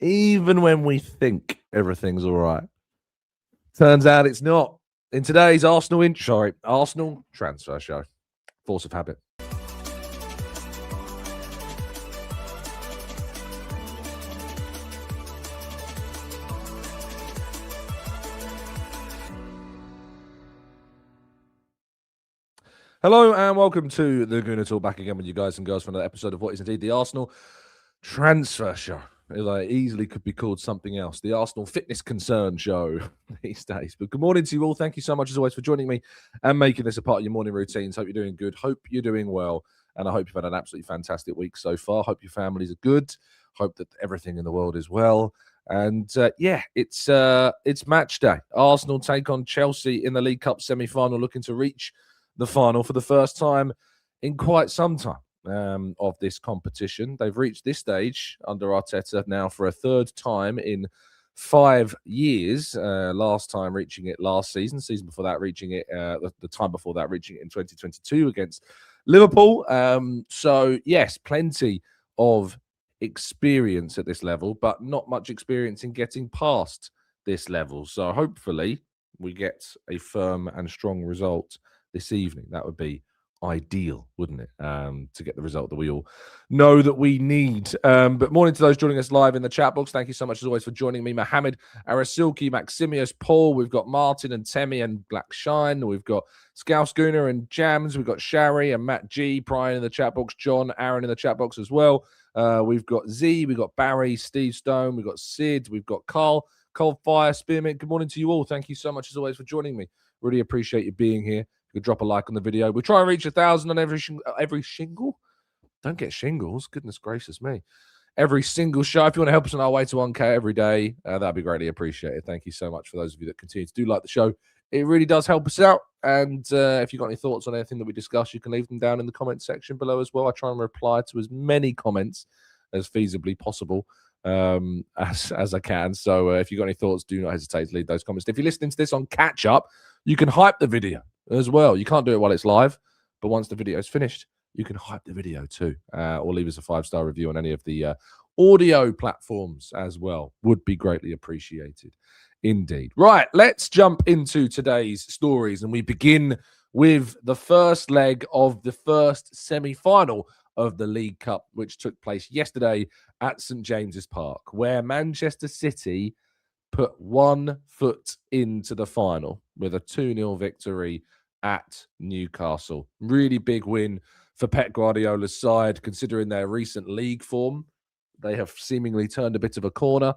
even when we think everything's all right. Turns out it's not. In today's Arsenal transfer show, Force of Habit. Hello and welcome to the Gooner Talk, back again with you guys and girls for another episode of what is indeed the Arsenal transfer show. It easily could be called something else, the Arsenal fitness concern show these days. But good morning to you all. Thank you so much as always for joining me and making this a part of your morning routines. Hope you're doing good. Hope you're doing well. And I hope you've had an absolutely fantastic week so far. Hope your families are good. Hope that everything in the world is well. And it's match day. Arsenal take on Chelsea in the League Cup semi-final, looking to reach the final for the first time in quite some time of this competition. They've reached this stage under Arteta now for a third time in 5 years. Last time reaching it last season before that reaching it, the time before that reaching it in 2022 against Liverpool. So yes, plenty of experience at this level, but not much experience in getting past this level. So hopefully we get a firm and strong result this evening. That would be ideal, wouldn't it? To get the result that we all know that we need. But morning to those joining us live in the chat box. Thank you so much as always for joining me. Mohammed, Arasilki, Maximius, Paul. We've got Martin and Temi and Black Shine. We've got Scouse Gooner and Jams. We've got Shari and Matt G. Brian in the chat box. John, Aaron in the chat box as well. We've got Z. We've got Barry, Steve Stone. We've got Sid. We've got Carl, Cold Fire, Spearmint. Good morning to you all. Thank you so much as always for joining me. Really appreciate you being here. You could drop a like on the video. We try and reach 1,000 on every shingle. Don't get shingles. Goodness gracious me. Every single show. If you want to help us on our way to 1K every day, that'd be greatly appreciated. Thank you so much for those of you that continue to do like the show. It really does help us out. And if you've got any thoughts on anything that we discuss, you can leave them down in the comment section below as well. I try and reply to as many comments as feasibly possible as I can. So if you've got any thoughts, do not hesitate to leave those comments. If you're listening to this on catch up, you can hype the video as well. You can't do it while it's live, but once the video is finished, you can hype the video too, or leave us a 5-star review on any of the audio platforms as well. Would be greatly appreciated indeed. Right, let's jump into today's stories, and we begin with the first leg of the first semi-final of the League Cup, which took place yesterday at St James's Park, where Manchester City put 1 foot into the final with a 2-0 victory at Newcastle. Really big win for Pep Guardiola's side, considering their recent league form. They have seemingly turned a bit of a corner.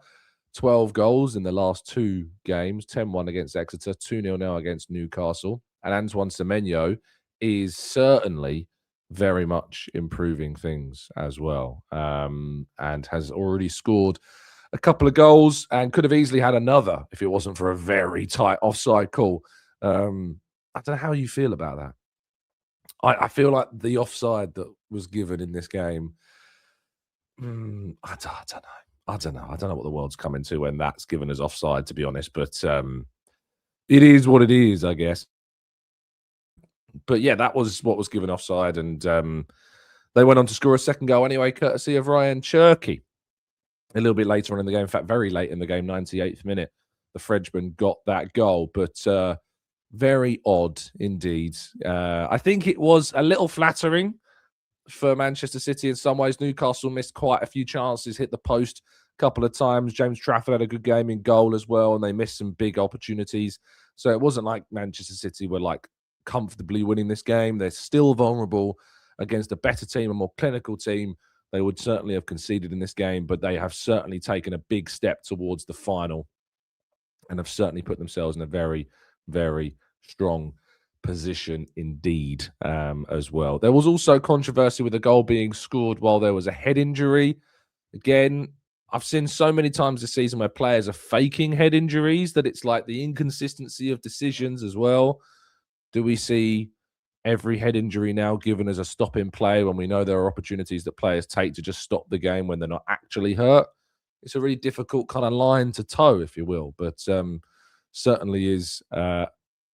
12 goals in the last 2 games, 10-1 against Exeter, 2-0 now against Newcastle. And Antoine Semenyo is certainly very much improving things as well, and has already scored a couple of goals and could have easily had another if it wasn't for a very tight offside call. I don't know how you feel about that. I feel like the offside that was given in this game, I don't know what the world's coming to when that's given as offside, to be honest. But it is what it is, I guess. But yeah, that was what was given offside, and they went on to score a second goal anyway, courtesy of Ryan Cherky. A little bit later on in the game, in fact, very late in the game, 98th minute, the Frenchman got that goal. But very odd indeed. I think it was a little flattering for Manchester City in some ways. Newcastle missed quite a few chances, hit the post a couple of times. James Trafford had a good game in goal as well, and they missed some big opportunities. So it wasn't like Manchester City were like comfortably winning this game. They're still vulnerable against a better team, a more clinical team. They would certainly have conceded in this game, but they have certainly taken a big step towards the final and have certainly put themselves in a very, very strong position indeed as well. There was also controversy with the goal being scored while there was a head injury. Again, I've seen so many times this season where players are faking head injuries that it's like the inconsistency of decisions as well. Do we see every head injury now given as a stop in play when we know there are opportunities that players take to just stop the game when they're not actually hurt? It's a really difficult kind of line to toe, if you will, but certainly is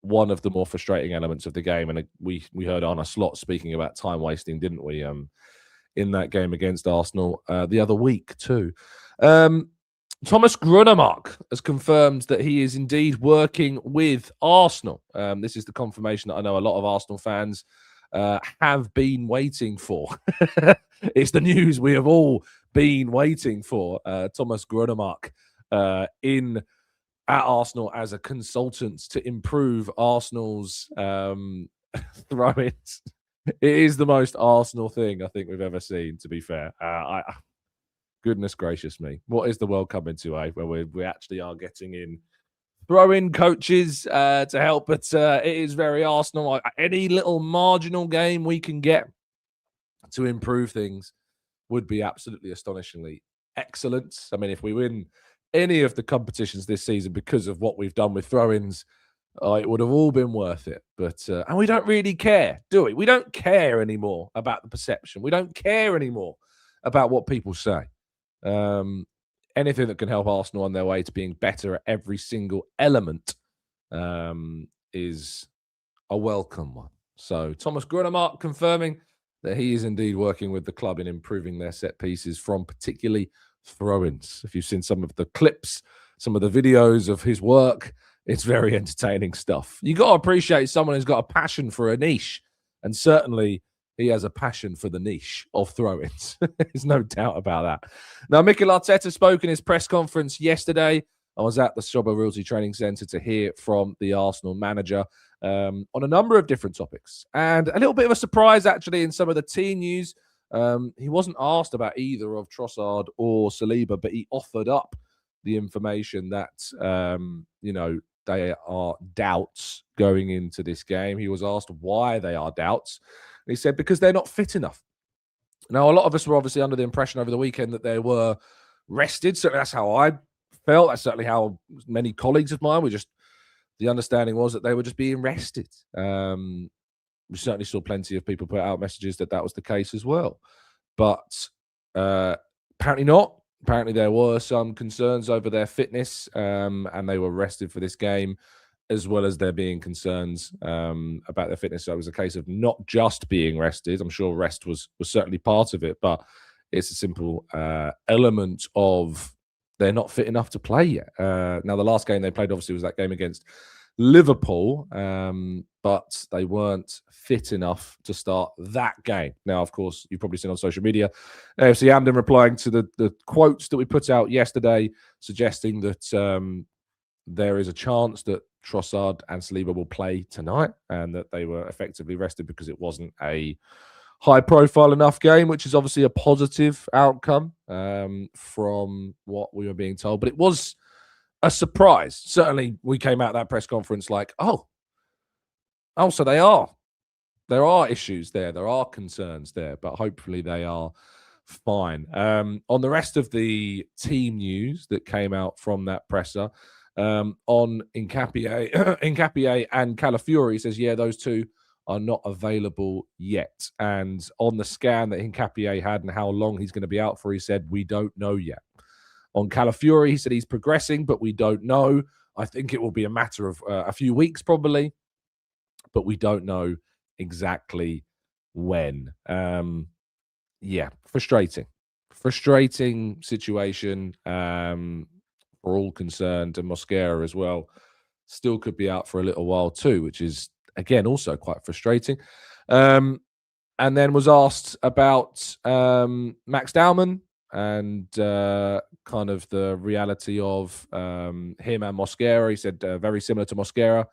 one of the more frustrating elements of the game. And we heard Arne Slot speaking about time wasting, didn't we, in that game against Arsenal the other week too. Thomas Gronnemark has confirmed that he is indeed working with Arsenal. This is the confirmation that I know a lot of Arsenal fans have been waiting for. It's the news we have all been waiting for. Thomas Gronnemark in at Arsenal as a consultant to improve Arsenal's throw-ins. It is the most Arsenal thing I think we've ever seen, to be fair. Goodness gracious me. What is the world coming to, where we actually are getting in throw-in coaches to help, but it is very Arsenal. Any little marginal game we can get to improve things would be absolutely astonishingly excellent. I mean, if we win any of the competitions this season because of what we've done with throw-ins, it would have all been worth it. But and we don't really care, do we? We don't care anymore about the perception. We don't care anymore about what people say. Anything that can help Arsenal on their way to being better at every single element is a welcome one. So Thomas Gronnemark confirming that he is indeed working with the club in improving their set pieces from particularly throw-ins. If you've seen some of the clips, some of the videos of his work, it's very entertaining stuff. You got to appreciate someone who's got a passion for a niche, and certainly he has a passion for the niche of throw-ins. There's no doubt about that. Now, Mikel Arteta spoke in his press conference yesterday. I was at the Sober Realty Training Centre to hear from the Arsenal manager on a number of different topics. And a little bit of a surprise, actually, in some of the team news. He wasn't asked about either of Trossard or Saliba, but he offered up the information that, they are doubts going into this game. He was asked why they are doubts. He said, because they're not fit enough. Now, a lot of us were obviously under the impression over the weekend that they were rested. So that's how I felt. That's certainly how many colleagues of mine were just, the understanding was that they were just being rested. We certainly saw plenty of people put out messages that was the case as well. But apparently not. Apparently there were some concerns over their fitness, and they were rested for this game, as well as there being concerns about their fitness. So it was a case of not just being rested. I'm sure rest was certainly part of it, but it's a simple element of they're not fit enough to play yet. Now, the last game they played, obviously, was that game against Liverpool, but they weren't fit enough to start that game. Now, of course, you've probably seen on social media, AFC Amden replying to the quotes that we put out yesterday, suggesting that there is a chance that Trossard and Saliba will play tonight, and that they were effectively rested because it wasn't a high-profile enough game, which is obviously a positive outcome from what we were being told. But it was a surprise. Certainly, we came out of that press conference like, oh, so there are issues there. There are concerns there, but hopefully they are fine. On the rest of the team news that came out from that presser, on Nkapie and Calafiori, says, yeah, those two are not available yet. And on the scan that Nkapie had and how long he's going to be out for, he said, we don't know yet. On Calafiori, he said he's progressing, but we don't know. I think it will be a matter of a few weeks probably, but we don't know exactly when. Yeah, frustrating situation for all concerned, and Mosquera as well still could be out for a little while too, which is again also quite frustrating. And then was asked about Max Dowman and kind of the reality of him and Mosquera. He said very similar to Mosquera.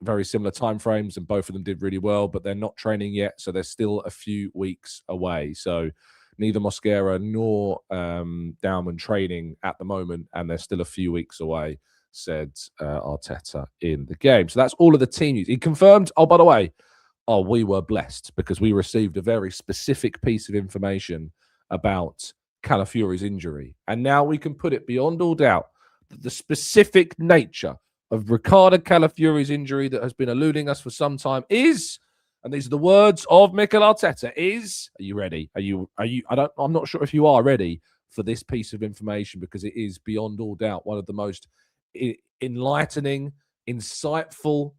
Very similar timeframes, and both of them did really well, but they're not training yet, so they're still a few weeks away. So neither Mosquera nor Dowman training at the moment, and they're still a few weeks away, said Arteta in the game. So that's all of the team news. He confirmed, oh, by the way, we were blessed because we received a very specific piece of information about Calafiori's injury. And now we can put it beyond all doubt that the specific nature of Ricardo Calafiori's injury that has been eluding us for some time is, and these are the words of Mikel Arteta, is, are you ready? I'm not sure if you are ready for this piece of information, because it is beyond all doubt one of the most enlightening, insightful,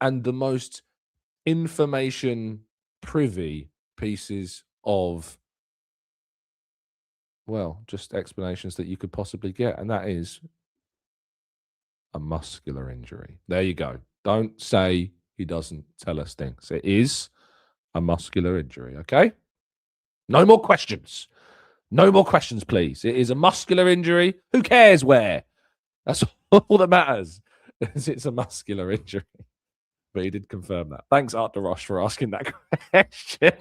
and the most information privy pieces of well, just explanations that you could possibly get, and that is a muscular injury. There you go. Don't say he doesn't tell us things. It is a muscular injury, okay? No more questions. No more questions, please. It is a muscular injury. Who cares where? That's all that matters. It's a muscular injury. But he did confirm that. Thanks, Art DeRoche, for asking that question.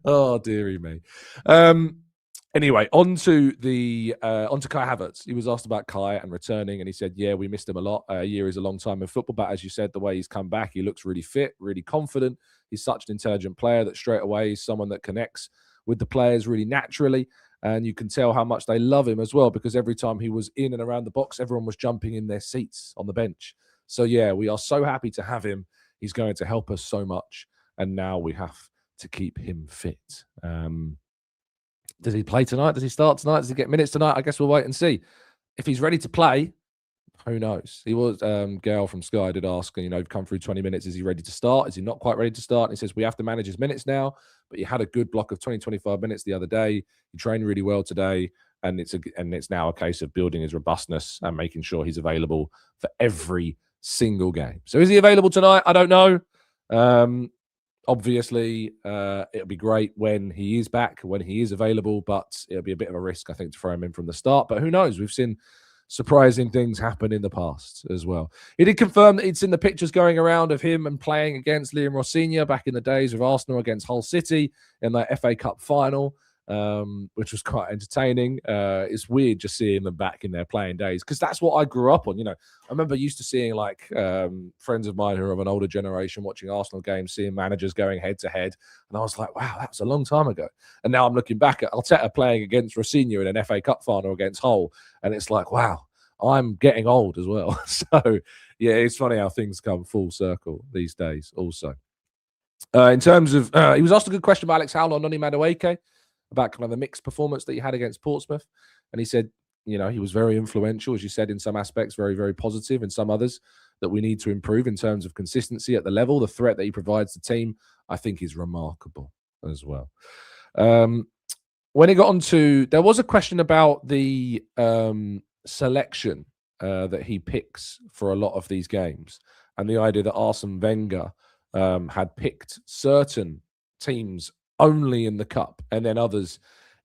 Oh, dearie me. Anyway, on to Kai Havertz. He was asked about Kai and returning, and he said, yeah, we missed him a lot. A year is a long time in football, but as you said, the way he's come back, he looks really fit, really confident. He's such an intelligent player that straight away he's someone that connects with the players really naturally, and you can tell how much they love him as well, because every time he was in and around the box, everyone was jumping in their seats on the bench. So, yeah, we are so happy to have him. He's going to help us so much, and now we have to keep him fit. Does he play tonight? Does he start tonight? Does he get minutes tonight? I guess we'll wait and see. If he's ready to play, who knows? He was, Gail from Sky did ask, come through 20 minutes. Is he ready to start? Is he not quite ready to start? And he says, we have to manage his minutes now, but he had a good block of 20, 25 minutes the other day. He trained really well today. And it's now a case of building his robustness and making sure he's available for every single game. So is he available tonight? I don't know. Obviously, it'll be great when he is back, when he is available, but it'll be a bit of a risk, I think, to throw him in from the start. But who knows? We've seen surprising things happen in the past as well. He did confirm that it's in the pictures going around of him and playing against Liam Rossignol back in the days of Arsenal against Hull City in that FA Cup final, which was quite entertaining. It's weird just seeing them back in their playing days, because that's what I grew up on. I remember used to seeing friends of mine who are of an older generation watching Arsenal games, seeing managers going head to head, and I was like, wow, that was a long time ago. And now I'm looking back at Arteta playing against Rossignol in an FA Cup final against Hull, and it's like, wow, I'm getting old as well. So yeah, it's funny how things come full circle these days also. In terms of, he was asked a good question by Alex Howell on Noni Madueke about kind of the mixed performance that he had against Portsmouth. And he said, he was very influential, as you said, in some aspects, very, very positive, in some others that we need to improve in terms of consistency at the level. The threat that he provides the team, I think, is remarkable as well. When it got on to, there was a question about the selection that he picks for a lot of these games, and the idea that Arsene Wenger had picked certain teams only in the cup and then others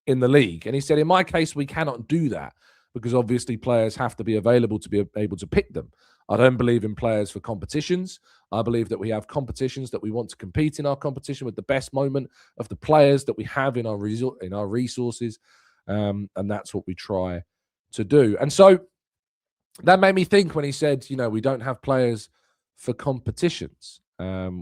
in the league. And he said, in my case, we cannot do that, because obviously players have to be available to be able to pick them. I don't believe in players for competitions. I believe that we have competitions that we want to compete in our competition with the best moment of the players that we have in our resources. And that's what we try to do. And so that made me think when he said, we don't have players for competitions.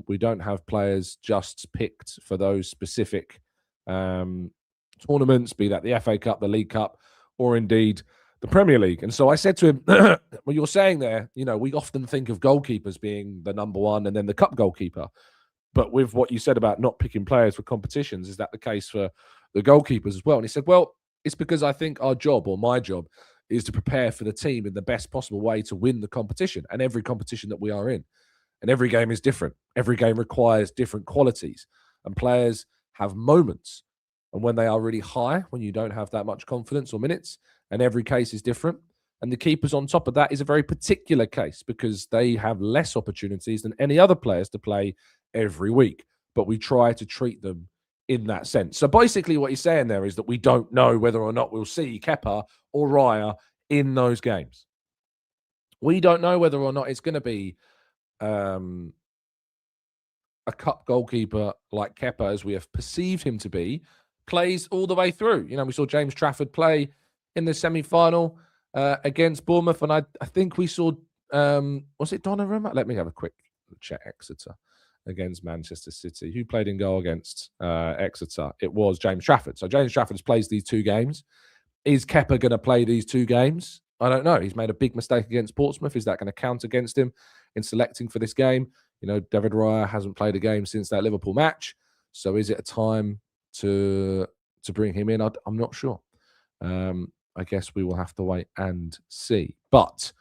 We don't have players just picked for those specific tournaments, be that the FA Cup, the League Cup, or indeed the Premier League. And so I said to him, well, you're saying there, we often think of goalkeepers being the number one and then the cup goalkeeper. But with what you said about not picking players for competitions, is that the case for the goalkeepers as well? And he said, well, it's because I think our job, or my job, is to prepare for the team in the best possible way to win the competition, and every competition that we are in. And every game is different. Every game requires different qualities. And players have moments. And when they are really high, when you don't have that much confidence or minutes, and every case is different. And the keepers on top of that is a very particular case, because they have less opportunities than any other players to play every week. But we try to treat them in that sense. So basically what he's saying there is that we don't know whether or not we'll see Kepa or Raya in those games. We don't know whether or not it's going to be a cup goalkeeper like Kepa, as we have perceived him to be, plays all the way through. We saw James Trafford play in the semi-final against Bournemouth, and I think we saw, was it Donnarumma? Let me have a quick check. Exeter against Manchester City. Who played in goal against Exeter? It was James Trafford. So James Trafford plays these two games. Is Kepa going to play these two games? I don't know. He's made a big mistake against Portsmouth. Is that going to count against him in selecting for this game? David Raya hasn't played a game since that Liverpool match. So is it a time to bring him in? I'm not sure. I guess we will have to wait and see. But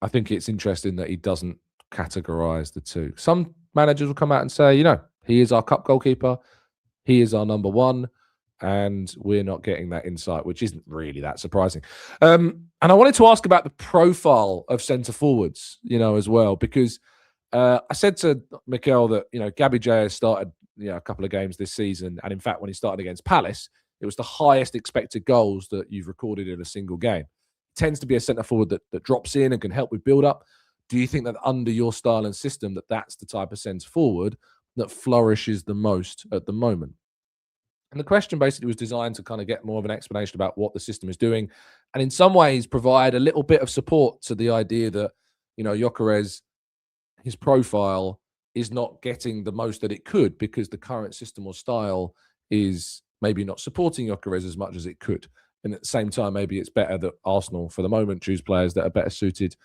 I think it's interesting that he doesn't categorize the two. Some managers will come out and say, he is our cup goalkeeper. He is our number one. and we're not getting that insight, which isn't really that surprising. And I wanted to ask about the profile of centre forwards, as well, because I said to Mikel that, Gabby J has started, a couple of games this season. And in fact, when he started against Palace, it was the highest expected goals that you've recorded in a single game. Tends to be a centre forward that drops in and can help with build up. Do you think that under your style and system that's the type of centre forward that flourishes the most at the moment? And the question basically was designed to kind of get more of an explanation about what the system is doing, and in some ways provide a little bit of support to the idea that, Gyökeres, his profile is not getting the most that it could because the current system or style is maybe not supporting Gyökeres as much as it could. And at the same time, maybe it's better that Arsenal, for the moment, choose players that are better suited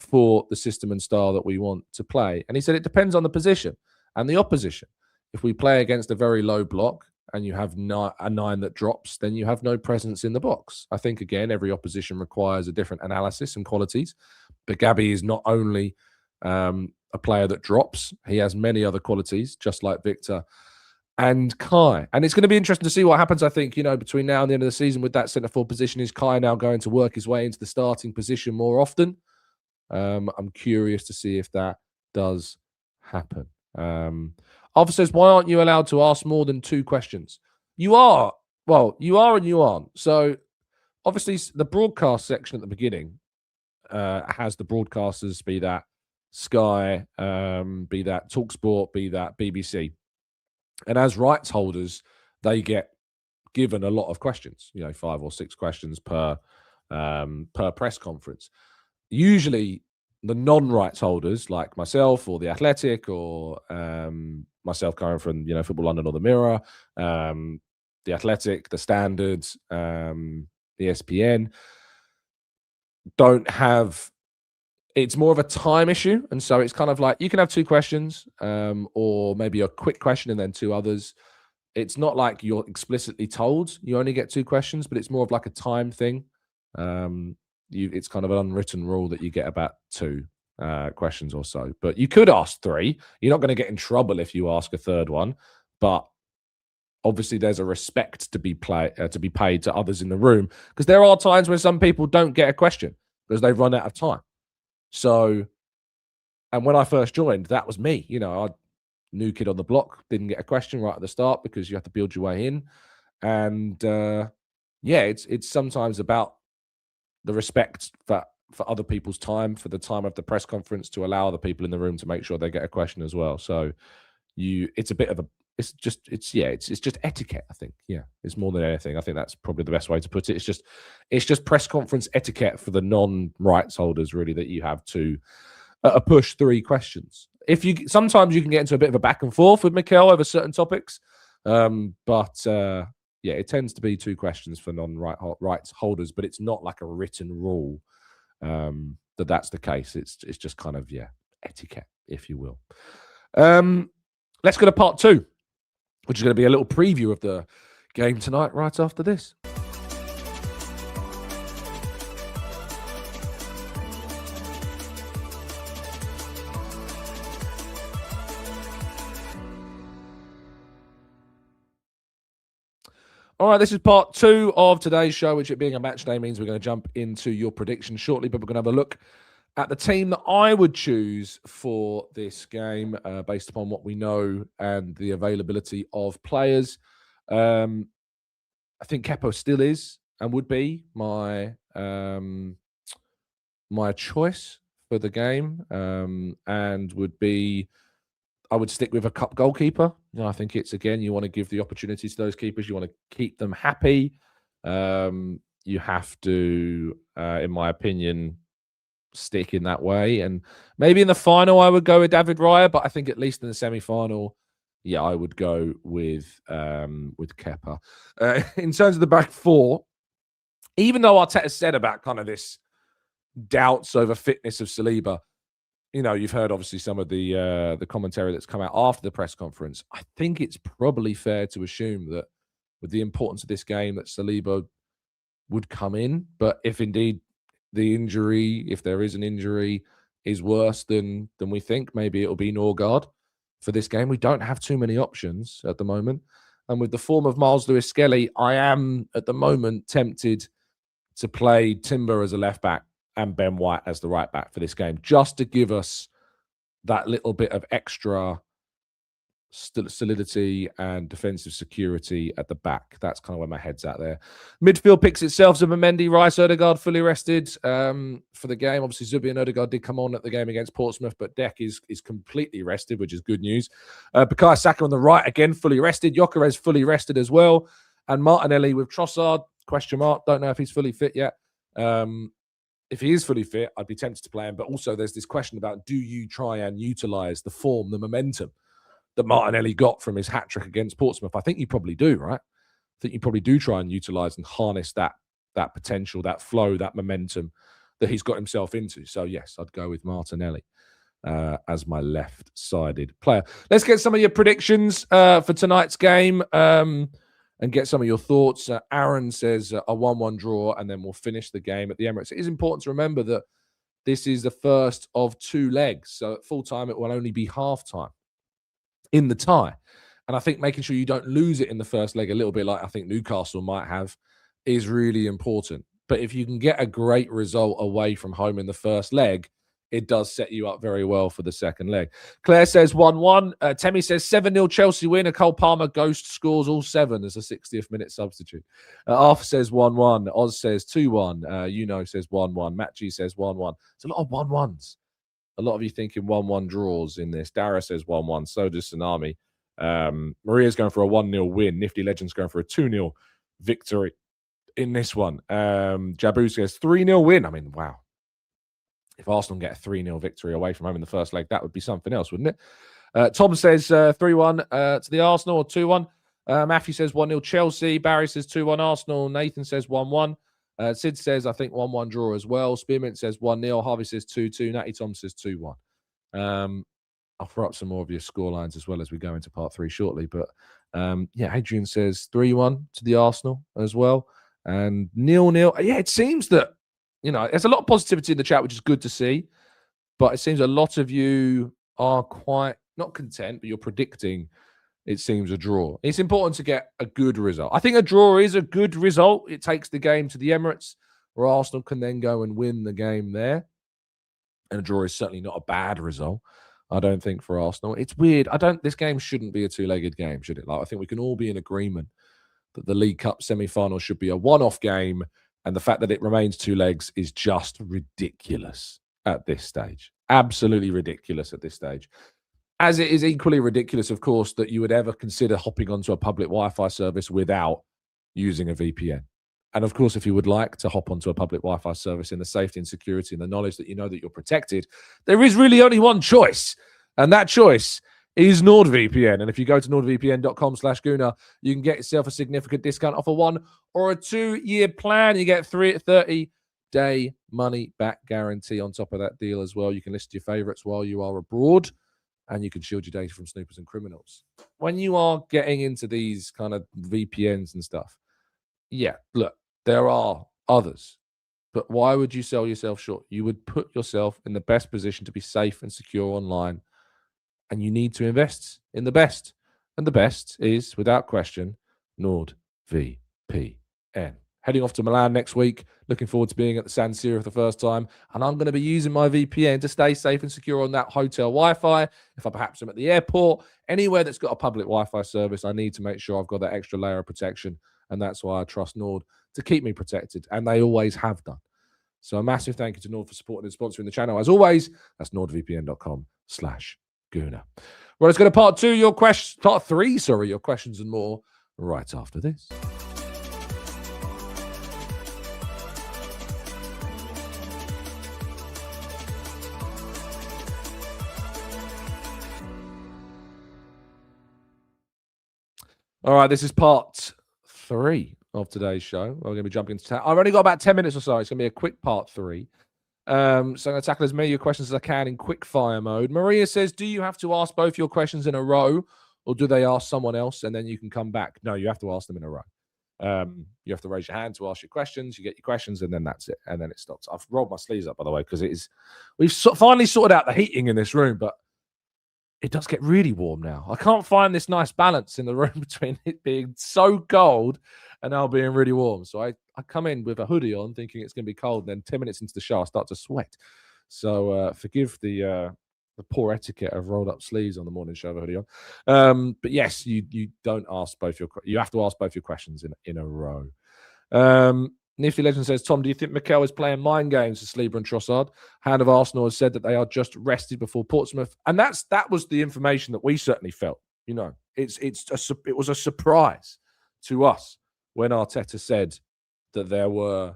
for the system and style that we want to play. And he said it depends on the position and the opposition. If we play against a very low block and you have a 9 that drops, then you have no presence in the box. I think, again, every opposition requires a different analysis and qualities. But Gabby is not only a player that drops, he has many other qualities, just like Victor and Kai. And it's going to be interesting to see what happens, I think, between now and the end of the season with that centre-forward position. Is Kai now going to work his way into the starting position more often? I'm curious to see if that does happen. Arthur says, why aren't you allowed to ask more than 2 questions? You are. Well, you are and you aren't. So, obviously, the broadcast section at the beginning has the broadcasters, be that Sky, be that TalkSport, be that BBC. And as rights holders, they get given a lot of questions, 5 or 6 questions per press conference. Usually, the non-rights holders, like myself or The Athletic or myself coming from, Football London or The Mirror, The Athletic, The Standard, ESPN, don't have... It's more of a time issue. And so it's kind of like you can have 2 questions or maybe a quick question and then 2 others. It's not like you're explicitly told you only get 2 questions, but it's more of like a time thing. It's kind of an unwritten rule that you get about 2 questions or so. But you could ask 3. You're not going to get in trouble if you ask a 3rd one. But obviously there's a respect to be paid to others in the room, because there are times when some people don't get a question because they've run out of time. So, and when I first joined, that was me. I new kid on the block, didn't get a question right at the start because you have to build your way in. And it's sometimes about the respect for other people's time, for the time of the press conference, to allow other people in the room to make sure they get a question as well. So it's just etiquette, I think. Yeah, it's more than anything. I think that's probably the best way to put it. It's just press conference etiquette for the non-rights holders, really, that you have to push 3 questions. Sometimes you can get into a bit of a back and forth with Mikel over certain topics, but it tends to be 2 questions for non-rights holders. But it's not like a written rule that's the case. It's just kind of etiquette, if you will. Let's go to part 2, which is going to be a little preview of the game tonight right after this. All right, this is part 2 of today's show, which, it being a match day, means we're going to jump into your predictions shortly, but we're going to have a look at the team that I would choose for this game based upon what we know and the availability of players. I think Kepa still is and would be my choice for the game, and I would stick with a cup goalkeeper. I think it's, again, you want to give the opportunity to those keepers. You want to keep them happy. You have to, in my opinion, stick in that way. And maybe in the final, I would go with David Raya, but I think at least in the semi-final, I would go with Kepa. In terms of the back 4, even though Arteta said about kind of this doubts over fitness of Saliba, you've heard obviously some of the commentary that's come out after the press conference. I think it's probably fair to assume that with the importance of this game, that Saliba would come in. But if indeed the injury, if there is an injury, is worse than we think, maybe it'll be Norgard for this game. We don't have too many options at the moment. And with the form of Miles Lewis-Skelly, I am at the moment tempted to play Timber as a left back and Ben White as the right back for this game, just to give us that little bit of extra solidity and defensive security at the back. That's kind of where my head's at there. Midfield picks itself. Zubimendi, Rice, Odegaard fully rested for the game. Obviously, Zubi and Odegaard did come on at the game against Portsmouth, but Dek is completely rested, which is good news. Bukayo Saka on the right, again, fully rested. Gyökeres fully rested as well. And Martinelli with Trossard, question mark. Don't know if he's fully fit yet. If he is fully fit, I'd be tempted to play him. But also there's this question about, do you try and utilize the form, the momentum that Martinelli got from his hat-trick against Portsmouth? I think you probably do, right? I think you probably do try and utilize and harness that potential, that flow, that momentum that he's got himself into. So, yes, I'd go with Martinelli as my left-sided player. Let's get some of your predictions for tonight's game and get some of your thoughts. Aaron says a 1-1 draw, and then we'll finish the game at the Emirates. It is important to remember that this is the first of 2 legs. So at full time, it will only be half-time in the tie. And I think making sure you don't lose it in the first leg, a little bit like I think Newcastle might have, is really important. But if you can get a great result away from home in the first leg, it does set you up very well for the second leg. Claire says 1-1. Temi says 7-0 Chelsea win. A Cole Palmer ghost scores all 7 as a 60th minute substitute. Arthur says 1-1. Oz says 2-1. Yuno says 1-1. Matt G says 1-1. It's a lot of 1-1s. A lot of you thinking 1-1 draws in this. Dara says 1-1. So does Tsunami. Maria's going for a 1-0 win. Nifty Legends going for a 2-0 victory in this one. Jabu says 3-0 win. I mean, wow. If Arsenal get a 3-0 victory away from home in the first leg, that would be something else, wouldn't it? Tom says 3-1 to the Arsenal, or 2-1. Matthew says 1-0 Chelsea. Barry says 2-1 Arsenal. Nathan says 1-1. Sid says, I think 1-1 draw as well. Spearmint says 1-0. Harvey says 2-2. Natty Tom says 2-1. I'll throw up some more of your score lines as well as we go into part 3 shortly. But Adrian says 3-1 to the Arsenal as well. And 0-0. Yeah, it seems that, there's a lot of positivity in the chat, which is good to see. But it seems a lot of you are quite not content, but you're predicting, it seems, a draw. It's important to get a good result. I think a draw is a good result. It takes the game to the Emirates, where Arsenal can then go and win the game there. And a draw is certainly not a bad result, I don't think, for Arsenal. It's weird. This game shouldn't be a 2-legged game, should it? I think we can all be in agreement that the League Cup semi-final should be a one-off game, and the fact that it remains 2 legs is just ridiculous at this stage. Absolutely ridiculous at this stage. As it is equally ridiculous, of course, that you would ever consider hopping onto a public Wi-Fi service without using a VPN. And of course, if you would like to hop onto a public Wi-Fi service in the safety and security and the knowledge that you know that you're protected, there is really only one choice. And that choice is NordVPN. And if you go to nordvpn.com/Gooner, you can get yourself a significant discount off a 1 or a 2-year plan. You get 30-day money-back guarantee on top of that deal as well. You can list your favorites while you are abroad, and you can shield your data from snoopers and criminals. When you are getting into these kind of VPNs and stuff, look, there are others. But why would you sell yourself short? You would put yourself in the best position to be safe and secure online. And you need to invest in the best. And the best is, without question, NordVPN. Heading off to Milan next week. Looking forward to being at the San Siro for the first time. And I'm going to be using my VPN to stay safe and secure on that hotel Wi-Fi. If I perhaps am at the airport, anywhere that's got a public Wi-Fi service, I need to make sure I've got that extra layer of protection. And that's why I trust Nord to keep me protected. And they always have done. So a massive thank you to Nord for supporting and sponsoring the channel. As always, that's nordvpn.com/Gooner. Well, let's go to part 3, your questions and more right after this. All right, this is part 3 of today's show. We're going to be jumping into I've only got about 10 minutes or so. It's going to be a quick part 3. So I'm going to tackle as many of your questions as I can in quick fire mode. Maria says, do you have to ask both your questions in a row, or do they ask someone else and then you can come back? No, you have to ask them in a row. You have to raise your hand to ask your questions. You get your questions, and then that's it. And then it stops. I've rolled my sleeves up, by the way, because we've finally sorted out the heating in this room, but it does get really warm now. I can't find this nice balance in the room between it being so cold and now being really warm. So I come in with a hoodie on thinking it's going to be cold. And then 10 minutes into the show, I start to sweat. So forgive the poor etiquette of rolled up sleeves on the morning show with a hoodie on. But yes, you don't ask both you have to ask both your questions in a row. Nifty Legend says, Tom, do you think Mikel is playing mind games to Saliba and Trossard? Hand of Arsenal has said that they are just rested before Portsmouth. And that was the information that we certainly felt. You know, it was a surprise to us when Arteta said that there were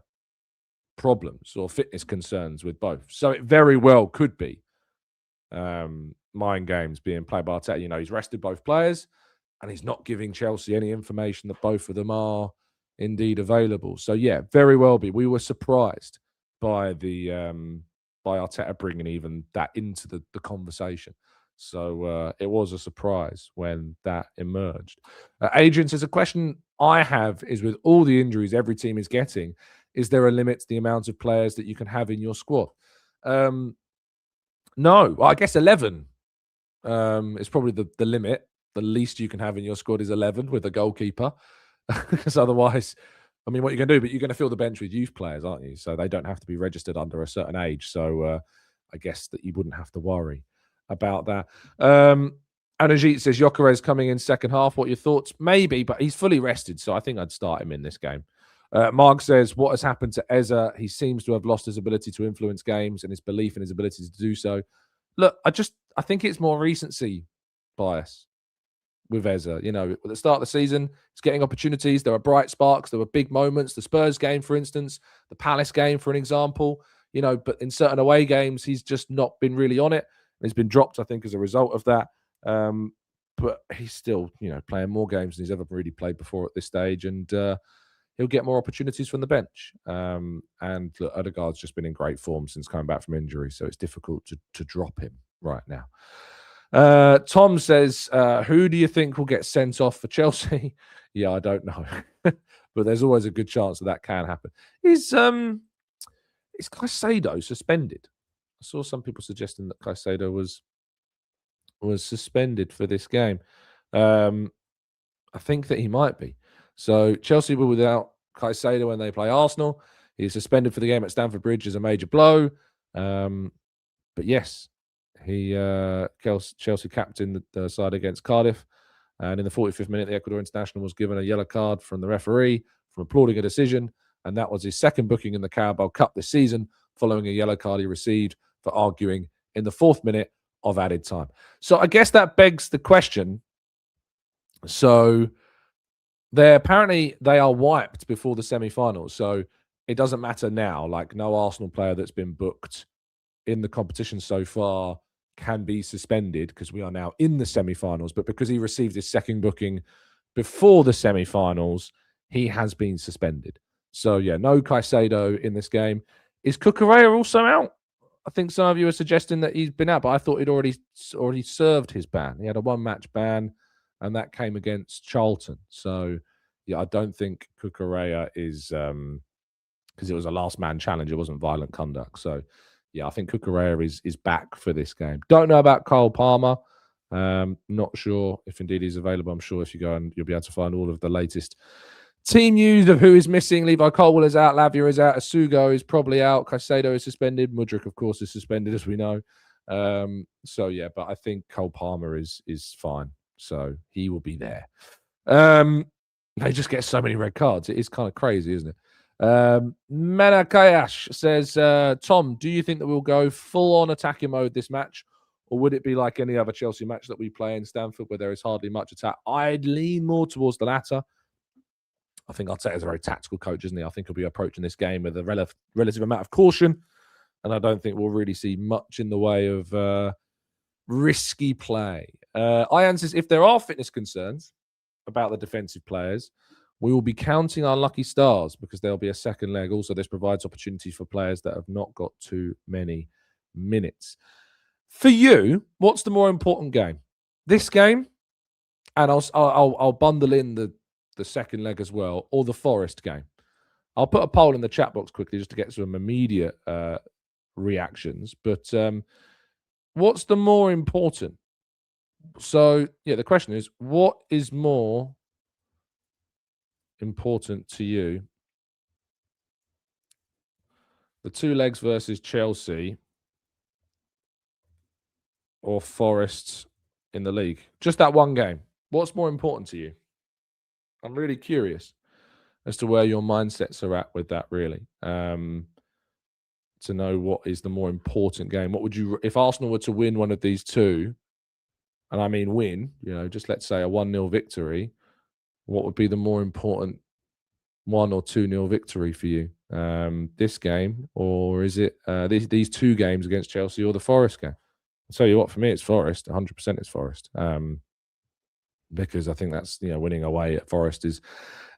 problems or fitness concerns with both. So it very well could be mind games being played by Arteta. You know, he's rested both players and he's not giving Chelsea any information that both of them are indeed available. So yeah, very well be. We were surprised by the by Arteta bringing even that into the conversation. So it was a surprise when that emerged. Adrian says, a question I have is, with all the injuries every team is getting, is there a limit to the amount of players that you can have in your squad? No, well, I guess 11 is probably the limit. The least you can have in your squad is 11 with a goalkeeper. Because otherwise, I mean, what are you going to do? But you're going to fill the bench with youth players, aren't you? So they don't have to be registered under a certain age. So I guess that you wouldn't have to worry about that. Anajit says, Gyökeres coming in second half. What are your thoughts? Maybe, but he's fully rested. So I think I'd start him in this game. Mark says, what has happened to Eza? He seems to have lost his ability to influence games and his belief in his ability to do so. Look, I think it's more recency bias with Eza. You know, at the start of the season, he's getting opportunities. There are bright sparks. There were big moments. The Spurs game, for instance, the Palace game, for an example. You know, but in certain away games, he's just not been really on it. And he's been dropped, I think, as a result of that. But he's still, you know, playing more games than he's ever really played before at this stage. And he'll get more opportunities from the bench. And look, Odegaard's just been in great form since coming back from injury. So it's difficult to drop him right now. Tom says, who do you think will get sent off for Chelsea? Yeah, I don't know. But there's always a good chance that can happen. Is Caicedo suspended? I saw some people suggesting that Caicedo was suspended for this game. I think that he might be. So Chelsea were without Caicedo when they play Arsenal. He's suspended for the game at Stamford Bridge as a major blow. But yes, he Chelsea captained the side against Cardiff. And in the 45th minute, the Ecuador international was given a yellow card from the referee for applauding a decision. And that was his second booking in the Carabao Cup this season, following a yellow card he received for arguing in the 4th minute of added time. So I guess that begs the question. So they are wiped before the semi-finals. So it doesn't matter now. Like, no Arsenal player that's been booked in the competition so far can be suspended because we are now in the semi-finals. But because he received his second booking before the semi-finals, he has been suspended. So yeah, no Caicedo in this game. Is Cucurella also out? I think some of you are suggesting that he's been out, but I thought he'd already served his ban. He had a 1-match ban, and that came against Charlton. So yeah, I don't think Cucurella is, because it was a last man challenge. It wasn't violent conduct. So yeah, I think Cucurella is back for this game. Don't know about Cole Palmer. Not sure if indeed he's available. I'm sure if you go and you'll be able to find all of the latest team news of who is missing. Levi Colwill is out. Lavia is out. Asugo is probably out. Caicedo is suspended. Mudryk, of course, is suspended, as we know. So yeah, but I think Cole Palmer is fine. So he will be there. They just get so many red cards. It is kind of crazy, isn't it? Menakayash says, Tom, do you think that we'll go full-on attacking mode this match? Or would it be like any other Chelsea match that we play in Stamford where there is hardly much attack? I'd lean more towards the latter. I think Arteta is a very tactical coach, isn't he? I think he'll be approaching this game with a relative amount of caution. And I don't think we'll really see much in the way of risky play. Ian says, if there are fitness concerns about the defensive players, we will be counting our lucky stars because there'll be a second leg. Also, this provides opportunities for players that have not got too many minutes. For you, what's the more important game? This game, and I'll bundle in the second leg as well, or the Forest game. I'll put a poll in the chat box quickly just to get some immediate reactions. But what's the more important So, yeah, the question is, what is more important to you? The two legs versus Chelsea or Forest in the league? Just that one game. What's more important to you? I'm really curious as to where your mindsets are at with that, really. To know what is the more important game. What would you, if Arsenal were to win one of these two, and I mean win, just let's say a 1-0 victory, what would be the more important 1 or 2-0 victory for you? This game, or is it these two games against Chelsea or the Forest game? I'll tell you what, for me, it's Forest. 100% it's Forest. Because I think that's, winning away at Forest is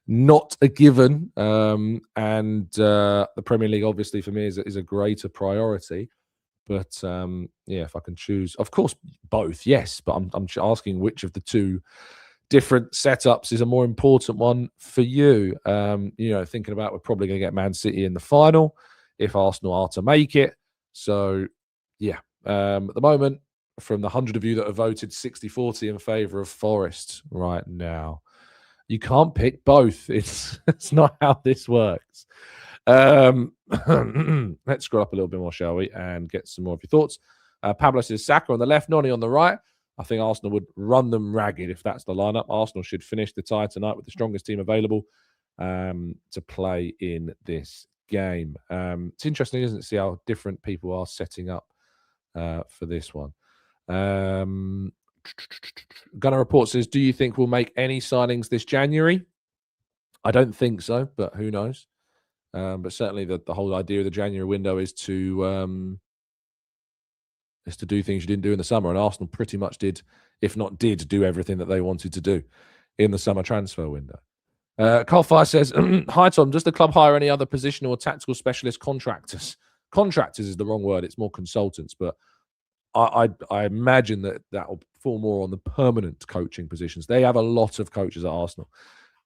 not a given. And the Premier League, obviously, for me, is a greater priority. But if I can choose, of course, both, yes. But I'm asking which of the two different setups is a more important one for you. Thinking about we're probably going to get Man City in the final if Arsenal are to make it. So, yeah, at the moment, from the 100 of you that have voted 60-40 in favour of Forest right now, you can't pick both. It's not how this works. Let's scroll up a little bit more, shall we, and get some more of your thoughts. Pablo says Saka on the left, Noni on the right. I think Arsenal would run them ragged if that's the lineup. Arsenal should finish the tie tonight with the strongest team available to play in this game. It's interesting, isn't it, to see how different people are setting up for this one. Gunner Report says, do you think we'll make any signings this January? I don't think so, but who knows? But certainly the whole idea of the January window is to do things you didn't do in the summer, and Arsenal pretty much did, if not did, do everything that they wanted to do in the summer transfer window. Carl Fire says, hi Tom, does the club hire any other positional or tactical specialist contractors? Contractors is the wrong word, it's more consultants, but I imagine that will fall more on the permanent coaching positions. They have a lot of coaches at Arsenal.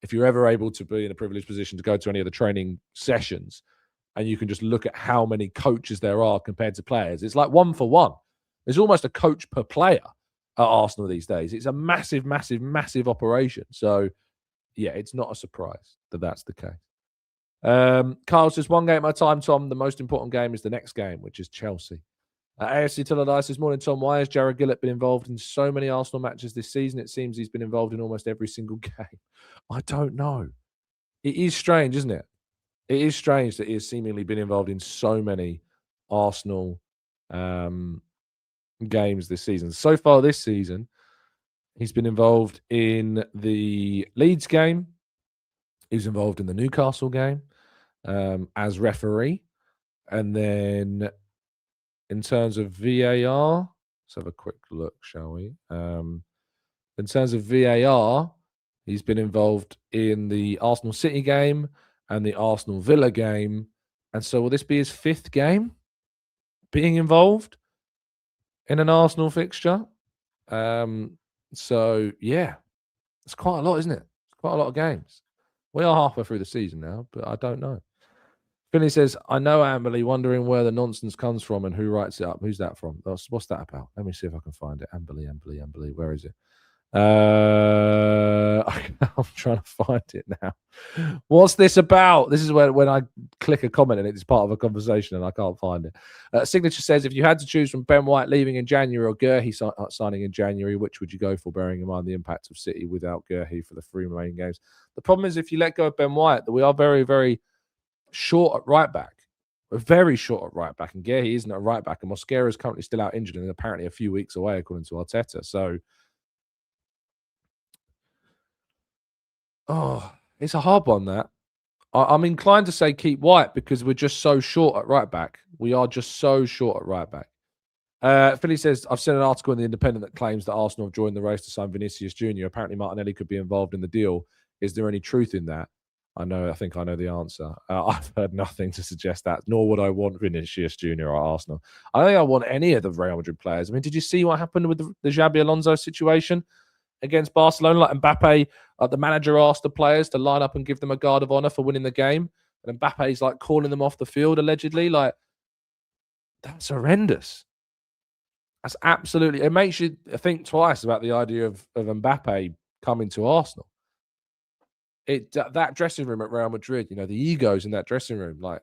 If you're ever able to be in a privileged position to go to any of the training sessions and you can just look at how many coaches there are compared to players, it's like 1 for 1. There's almost a coach per player at Arsenal these days. It's a massive, massive, massive operation. So, yeah, it's not a surprise that that's the case. Carl says, one game at a time, Tom. The most important game is the next game, which is Chelsea. AFC Teledise says, morning, Tom. Why has Jared Gillett been involved in so many Arsenal matches this season? It seems he's been involved in almost every single game. I don't know. It is strange, isn't it? It is strange that he has seemingly been involved in so many Arsenal games this season. So far this season, he's been involved in the Leeds game. He was involved in the Newcastle game as referee. And then in terms of VAR, let's have a quick look, shall we? In terms of VAR, he's been involved in the Arsenal City game and the Arsenal Villa game. And so will this be his 5th game being involved in an Arsenal fixture? So, yeah, it's quite a lot, isn't it? It's quite a lot of games. We are halfway through the season now, but I don't know. Philly says, I know Amberley, wondering where the nonsense comes from and who writes it up. Who's that from? What's that about? Let me see if I can find it. Amberley. Where is it? I'm trying to find it now. What's this about? This is when I click a comment and it's part of a conversation and I can't find it. Signature says, if you had to choose from Ben White leaving in January or Guerhi signing in January, which would you go for, bearing in mind the impact of City without Guerhi for the 3 remaining games? The problem is, if you let go of Ben White, that we are very, very short at right back. We're very short at right back, and Guerhi isn't at right back, and Mosquera is currently still out injured and apparently a few weeks away, according to Arteta. So, it's a hard one, that. I'm inclined to say keep White because we're just so short at right back. We are just so short at right back. Philly says, I've seen an article in The Independent that claims that Arsenal have joined the race to sign Vinicius Jr. Apparently Martinelli could be involved in the deal. Is there any truth in that? I think I know the answer. I've heard nothing to suggest that, nor would I want Vinicius Jr. at Arsenal. I don't think I want any of the Real Madrid players. I mean, did you see what happened with the Xabi Alonso situation against Barcelona? Like Mbappe, the manager asked the players to line up and give them a guard of honor for winning the game. And Mbappe's like calling them off the field, allegedly. Like, that's horrendous. That's absolutely. It makes you think twice about the idea of Mbappe coming to Arsenal. That dressing room at Real Madrid, the egos in that dressing room, like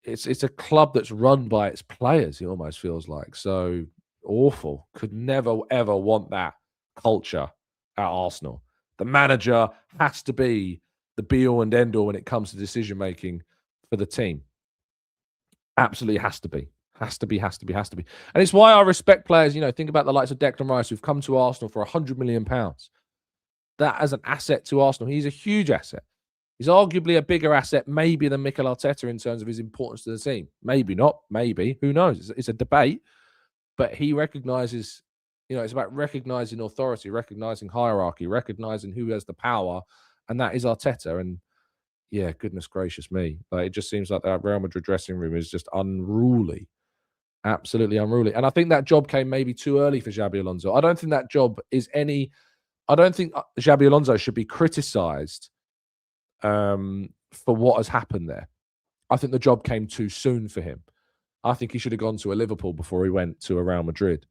it's a club that's run by its players. It almost feels like so awful. Could never ever want that culture at Arsenal. The manager has to be the be all and end all when it comes to decision making for the team. Absolutely has to be. Has to be. And it's why I respect players, think about the likes of Declan Rice who've come to Arsenal for £100 million. That as an asset to Arsenal, he's a huge asset. He's arguably a bigger asset maybe than Mikel Arteta in terms of his importance to the team. Maybe not, maybe. Who knows? It's a debate. But he recognises, it's about recognising authority, recognising hierarchy, recognising who has the power, and that is Arteta. And yeah, goodness gracious me. Like, it just seems like that Real Madrid dressing room is just unruly. Absolutely unruly. And I think that job came maybe too early for Xabi Alonso. I don't think that job is I don't think Xabi Alonso should be criticised for what has happened there. I think the job came too soon for him. I think he should have gone to a Liverpool before he went to a Real Madrid,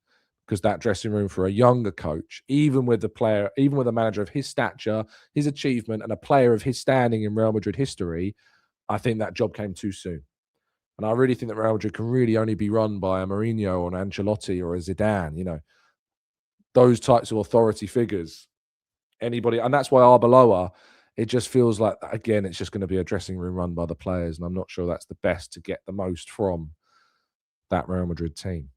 because that dressing room for a younger coach, even with a manager of his stature, his achievement, and a player of his standing in Real Madrid history, I think that job came too soon. And I really think that Real Madrid can really only be run by a Mourinho or an Ancelotti or a Zidane, those types of authority figures. Anybody, and that's why Arbeloa, it just feels like, again, it's just going to be a dressing room run by the players, and I'm not sure that's the best to get the most from that Real Madrid team.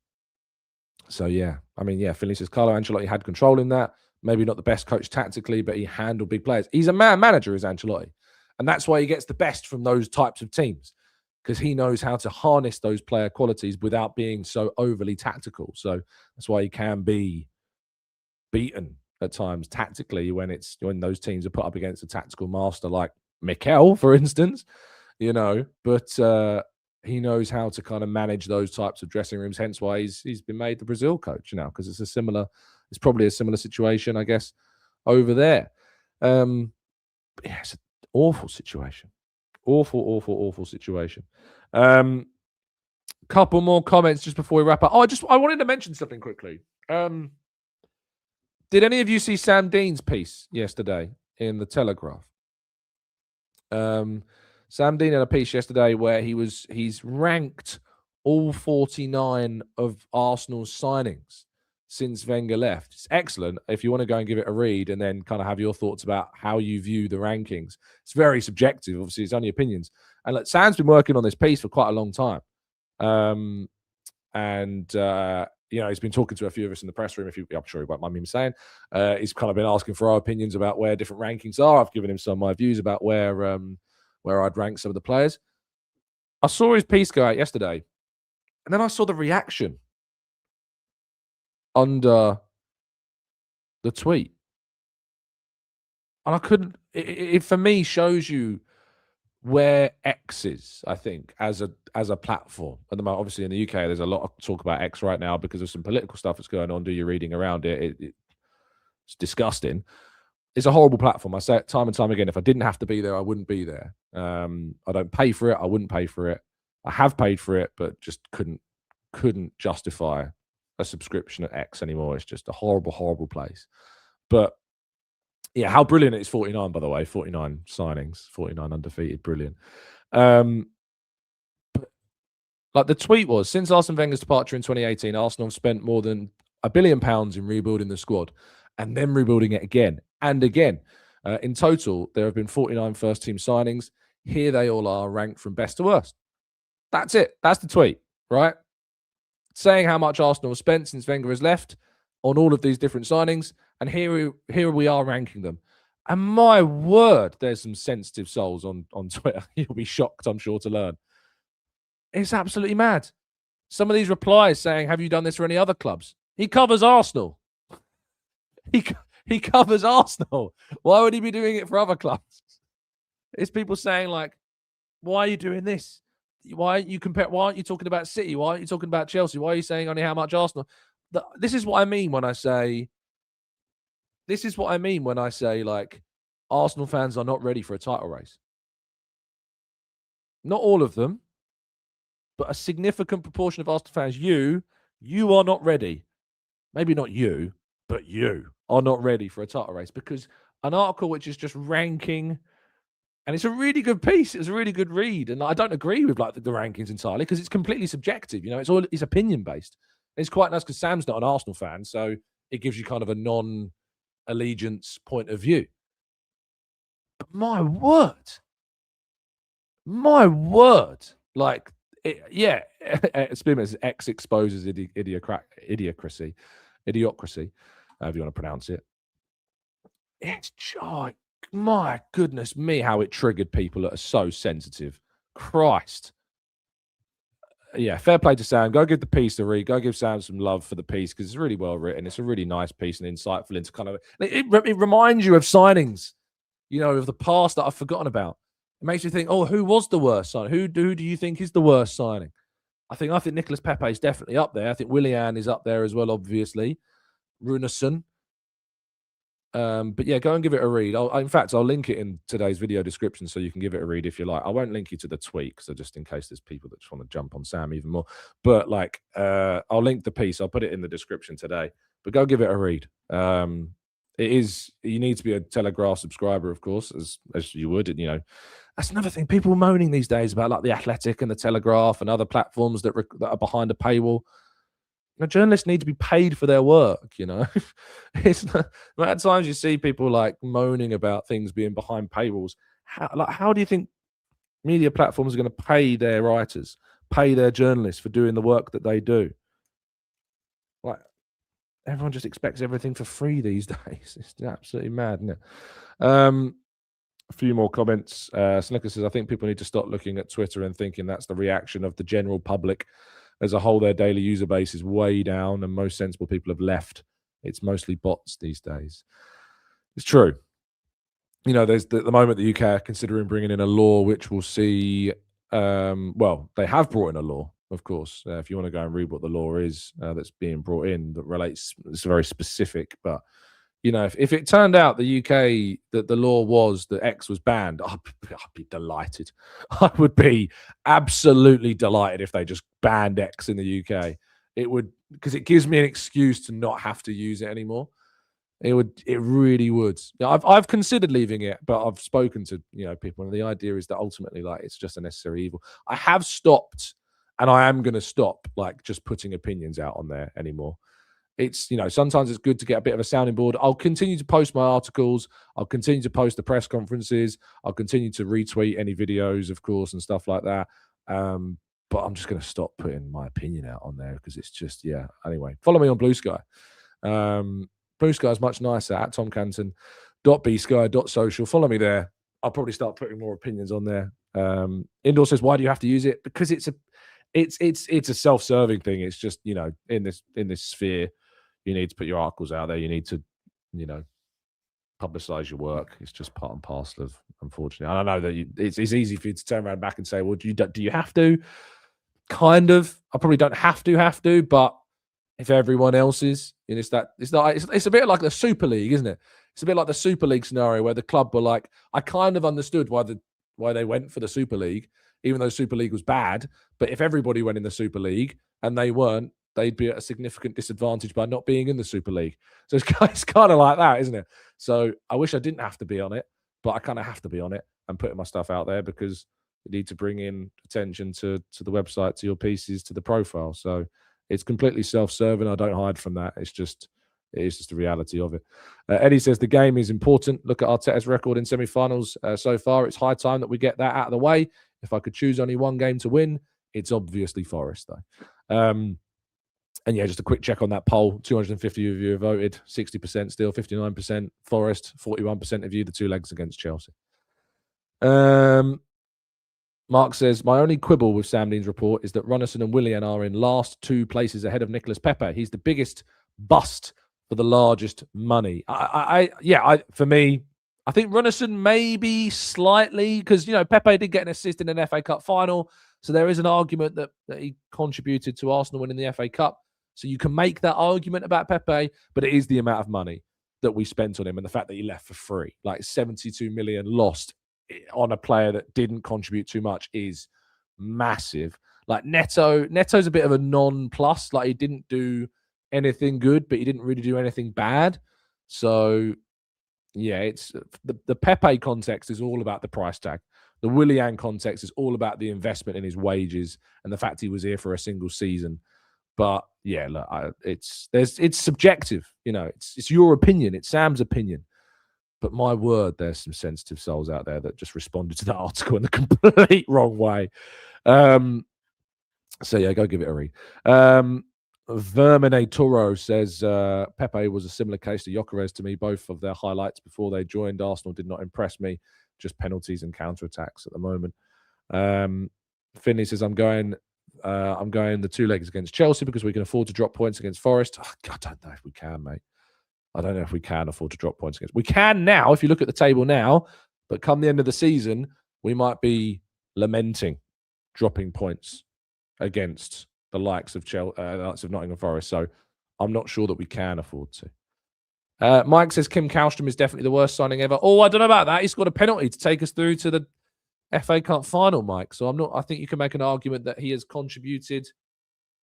So, Finley says Carlo Ancelotti had control in that. Maybe not the best coach tactically, but he handled big players. He's a manager, is Ancelotti. And that's why he gets the best from those types of teams, because he knows how to harness those player qualities without being so overly tactical. So that's why he can be beaten at times tactically when those teams are put up against a tactical master like Mikel, for instance, but he knows how to kind of manage those types of dressing rooms. Hence why he's been made the Brazil coach now, because it's probably a similar situation, I guess, over there. It's an awful situation. Awful situation. Couple more comments just before we wrap up. I wanted to mention something quickly. Did any of you see Sam Dean's piece yesterday in the Telegraph? Sam Dean had a piece yesterday where he's ranked all 49 of Arsenal's signings since Wenger left. It's excellent if you want to go and give it a read and then kind of have your thoughts about how you view the rankings. It's very subjective. Obviously, it's only opinions. And Sam's been working on this piece for quite a long time. He's been talking to a few of us in the press room. I'm sure he won't mind me saying. He's kind of been asking for our opinions about where different rankings are. I've given him some of my views about where I'd rank some of the players. I saw his piece go out yesterday, and then I saw the reaction under the tweet. And I couldn't. It for me shows you where X is, I think, as a platform at the moment. Obviously, in the UK, there's a lot of talk about X right now because of some political stuff that's going on. Do your reading around it. It's disgusting. It's a horrible platform. I say it time and time again. If I didn't have to be there, I wouldn't be there. I don't pay for it. I wouldn't pay for it. I have paid for it, but just couldn't justify a subscription at X anymore. It's just a horrible place. But yeah, how brilliant it is. 49, by the way, 49 signings, 49 undefeated. Brilliant. But like the tweet was, since Arsene Wenger's departure in 2018, Arsenal have spent more than £1 billion in rebuilding the squad and then rebuilding it again and again. In total, there have been 49 first-team signings. Here they all are, ranked from best to worst. That's it. That's the tweet, right? Saying how much Arsenal has spent since Wenger has left on all of these different signings, and here we are ranking them. And my word, there's some sensitive souls on Twitter. You'll be shocked, I'm sure, to learn. It's absolutely mad. Some of these replies saying, have you done this for any other clubs? He covers Arsenal. He covers Arsenal. Why would he be doing it for other clubs? It's people saying, like, why are you doing this? Why aren't you talking about City? Why aren't you talking about Chelsea? Why are you saying only how much Arsenal? This is what I mean when I say, like, Arsenal fans are not ready for a title race. Not all of them, but a significant proportion of Arsenal fans, you You are not ready. Maybe not you, but you are not ready for a title race, because an article which is just ranking, and it's a really good piece. It's a really good read, and I don't agree with like the rankings entirely because it's completely subjective. It's opinion based. It's quite nice because Sam's not an Arsenal fan, so it gives you kind of a non-allegiance point of view. But my word, like, Spearman says X exposes idiocracy, however you want to pronounce it. It's my goodness me, how it triggered people that are so sensitive. Christ. Yeah, fair play to Sam. Go give the piece a read. Go give Sam some love for the piece because it's really well written. It's a really nice piece and insightful into kind of it reminds you of signings, of the past that I've forgotten about. It makes you think, oh, who was the worst signing? Who do you think is the worst signing? I think Nicolas Pepe is definitely up there. I think Willian is up there as well, obviously. Runarsson. But yeah, go and give it a read. In fact, I'll link it in today's video description so you can give it a read if you like. I won't link you to the tweet, so just in case there's people that just want to jump on Sam even more. But I'll link the piece. I'll put it in the description today. But go give it a read. You need to be a Telegraph subscriber, of course, as you would. And, that's another thing. People moaning these days about like the Athletic and the Telegraph and other platforms that are behind a paywall. Journalists need to be paid for their work, It's not, at times you see people like moaning about things being behind paywalls. How do you think media platforms are going to pay their writers, pay their journalists for doing the work that they do? Like, everyone just expects everything for free these days. It's absolutely mad, isn't it? A few more comments. Snicker says, I think people need to stop looking at Twitter and thinking that's the reaction of the general public. As a whole, their daily user base is way down and most sensible people have left. It's mostly bots these days. It's true. There's the moment the UK are considering bringing in a law which will see, they have brought in a law, of course. If you want to go and read what the law is that's being brought in that relates, it's very specific, but if it turned out the UK that the law was that X was banned, I'd be delighted. I would be absolutely delighted if they just banned X in the UK. It would, because it gives me an excuse to not have to use it anymore. It really would. I've considered leaving it, but I've spoken to people, and the idea is that ultimately, like, it's just a necessary evil. I have stopped, and I am going to stop just putting opinions out on there anymore. It's, sometimes it's good to get a bit of a sounding board. I'll continue to post my articles. I'll continue to post the press conferences. I'll continue to retweet any videos, of course, and stuff like that. But I'm just going to stop putting my opinion out on there because it's just, Anyway, follow me on Blue Sky. Blue Sky is much nicer at Tom Canton, .bsky.social. Follow me there. I'll probably start putting more opinions on there. Indoor says, why do you have to use it? Because it's a self-serving thing. It's just, in this sphere, you need to put your articles out there. You need to, publicize your work. It's just part and parcel of, unfortunately. I know that it's easy for you to turn around back and say, well, do you have to? Kind of. I probably don't have to, but if everyone else is, it's a bit like the Super League, isn't it? It's a bit like the Super League scenario where the club were like, I kind of understood why they went for the Super League, even though Super League was bad. But if everybody went in the Super League and they weren't, they'd be at a significant disadvantage by not being in the Super League. So it's kind of like that, isn't it? So I wish I didn't have to be on it, but I kind of have to be on it and putting my stuff out there because you need to bring in attention to the website, to your pieces, to the profile. So it's completely self-serving. I don't hide from that. It is just the reality of it. Eddie says the game is important. Look at Arteta's record in semi-finals so far. It's high time that we get that out of the way. If I could choose only one game to win, it's obviously Forest, though. And yeah, just a quick check on that poll. 250 of you have voted. 60% still, 59% Forest, 41% of you, the two legs against Chelsea. Mark says, my only quibble with Sam Dean's report is that Runarsson and Willian are in last 2 places ahead of Nicolas Pepe. He's the biggest bust for the largest money. For me, I think Runarsson maybe slightly, because, Pepe did get an assist in an FA Cup final. So there is an argument that he contributed to Arsenal winning the FA Cup. So you can make that argument about Pepe, but it is the amount of money that we spent on him and the fact that he left for free. Like 72 million lost on a player that didn't contribute too much is massive. Like Neto's a bit of a non-plus. Like he didn't do anything good, but he didn't really do anything bad. So yeah, it's the Pepe context is all about the price tag. The Willian context is all about the investment in his wages and the fact he was here for a single season. But yeah, look, it's subjective. You know, it's your opinion. It's Sam's opinion. But my word, there's some sensitive souls out there that just responded to that article in the complete wrong way. So yeah, go give it a read. Vermine Toro says Pepe was a similar case to Gyökeres to me. Both of their highlights before they joined Arsenal did not impress me. Just penalties and counter-attacks at the moment. Finley says I'm going the two legs against Chelsea because we can afford to drop points against Forest. Oh, I don't know if we can, mate. I don't know if we can afford to drop points against. We can now if you look at the table now, but come the end of the season, we might be lamenting dropping points against the likes of Nottingham Forest. So I'm not sure that we can afford to. Mike says Kim Kallstrom is definitely the worst signing ever. Oh, I don't know about that. He scored a penalty to take us through to the FA Cup final, Mike. So I think you can make an argument that he has contributed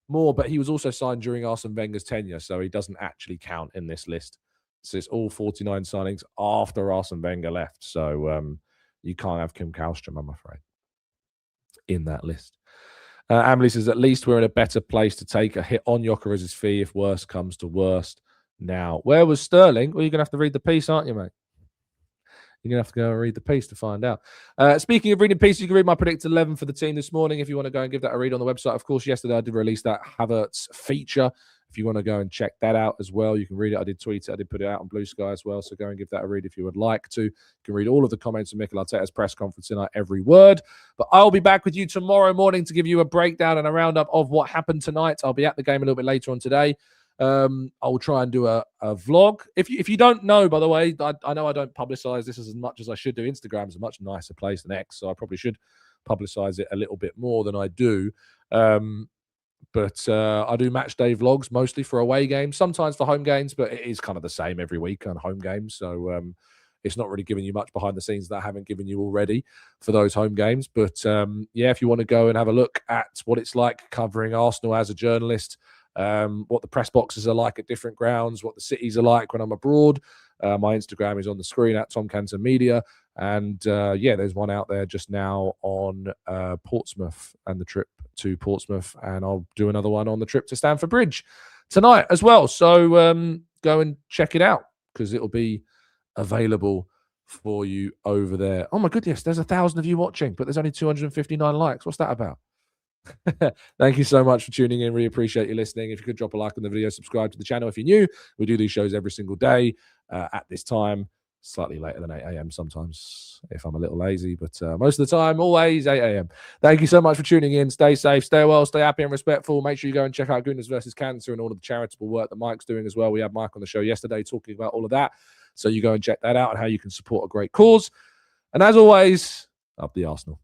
more, but he was also signed during Arsene Wenger's tenure, so he doesn't actually count in this list. So it's all 49 signings after Arsene Wenger left. So you can't have Kim Kallstrom, I'm afraid, in that list. Amelie says, at least we're in a better place to take a hit on Gyökeres' fee if worst comes to worst. Now, where was Sterling? Well, you're going to have to read the piece, aren't you, mate? You're going to have to go and read the piece to find out. Speaking of reading pieces, you can read my predicted 11 for the team this morning if you want to go and give that a read on the website. Of course, yesterday I did release that Havertz feature. If you want to go and check that out as well, you can read it. I did tweet it. I did put it out on Blue Sky as well. So go and give that a read if you would like to. You can read all of the comments of Mikel Arteta's press conference tonight, every word. But I'll be back with you tomorrow morning to give you a breakdown and a roundup of what happened tonight. I'll be at the game a little bit later on today. I'll try and do a vlog. If you don't know, by the way, I know I don't publicize this as much as I should do. Instagram is a much nicer place than X, so I probably should publicize it a little bit more than I do. But I do match day vlogs mostly for away games, sometimes for home games, but it is kind of the same every week on home games. So it's not really giving you much behind the scenes that I haven't given you already for those home games. But yeah, if you want to go and have a look at what it's like covering Arsenal as a journalist, what the press boxes are like at different grounds, what the cities are like when I'm abroad. My Instagram is on the screen at Tom Canton Media. And yeah, there's one out there just now on Portsmouth and the trip to Portsmouth. And I'll do another one on the trip to Stamford Bridge tonight as well. So go and check it out because it'll be available for you over there. Oh my goodness, there's 1,000 of you watching, but there's only 259 likes. What's that about? Thank you so much for tuning in. Really appreciate you listening. If you could drop a like on the video, subscribe to the channel if you're new. We do these shows every single day at this time, slightly later than 8 a.m. sometimes if I'm a little lazy, but most of the time, always 8 a.m. Thank you so much for tuning in. Stay safe, stay well, stay happy and respectful. Make sure you go and check out Gooners versus Cancer and all of the charitable work that Mike's doing as well. We had Mike on the show yesterday talking about all of that. So you go and check that out and how you can support a great cause. And as always, up the Arsenal.